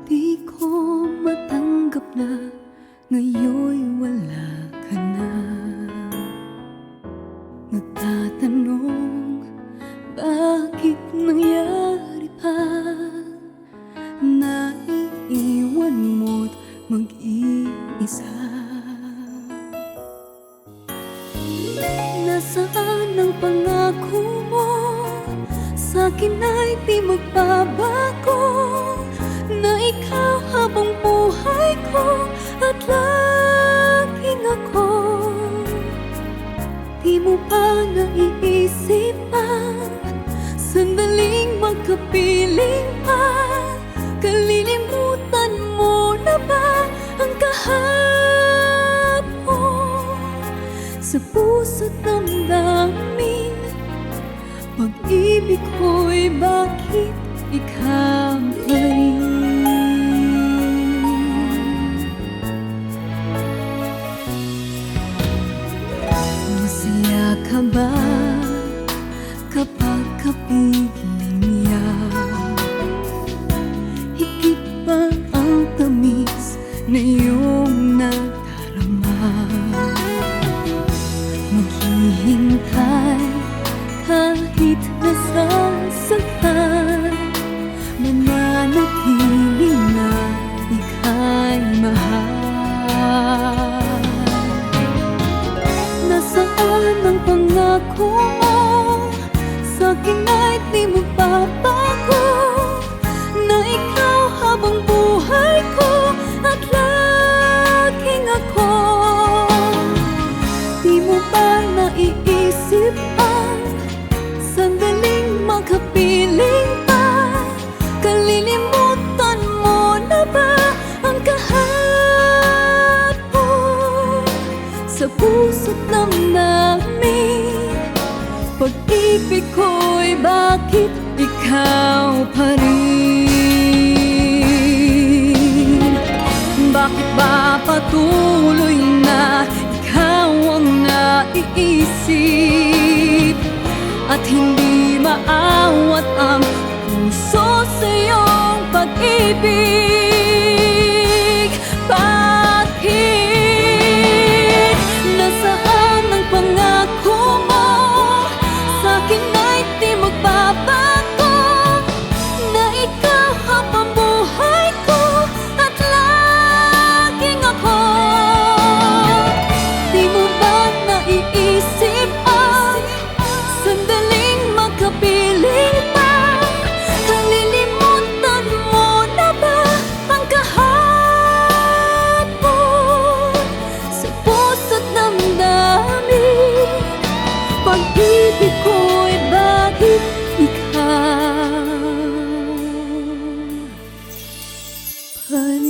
Di ko matanggap na ngayon'y wala ka na. Nagtatanong, bakit nangyari pa? Naiiwan mo't mag-iisa. Nasaan ang pangako mo? Sa'kin ay di magbabago, na ikaw habang buhay ko at laging ako. Di mo pa naiisip ang sandaling magkapiling pa? Kalilimutan mo na ba ang kahapon? Sa puso't damdamin, pag-ibig ko'y bakit ikaw pa rin? Masaya ka ba kapag kapiling niya? Higit pa ang tamis na iyong nadarama. Maghihintay kahit nasasaktan, mananatili na ika'y mahal. Nasaan ang pangako mo? Sa'kin ay di magbabago, na ikaw habang buhay ko at laging ako. Di mo ba naiisip ang sandaling magkapiling pa? Kalilimutan mo na ba ang kahapon? Sa puso't damdamin, pag-ibig ko'y bakit ikaw pa rin? Bakit ba patuloy na ikaw ang naiisip at hindi maawat ang puso sa iyong pag-ibig? Bakit? Nasaan ang pangako mo? Sa'kin ay di magbabago, na ikaw habang buhay ko at laging ako. Di mo ba naiisip ang sandaling magkapiling pa? Kalilimutan mo na ba ang kahapon? Sa puso't damdamin, pag-ibig ko'y bakit ikaw pa rin?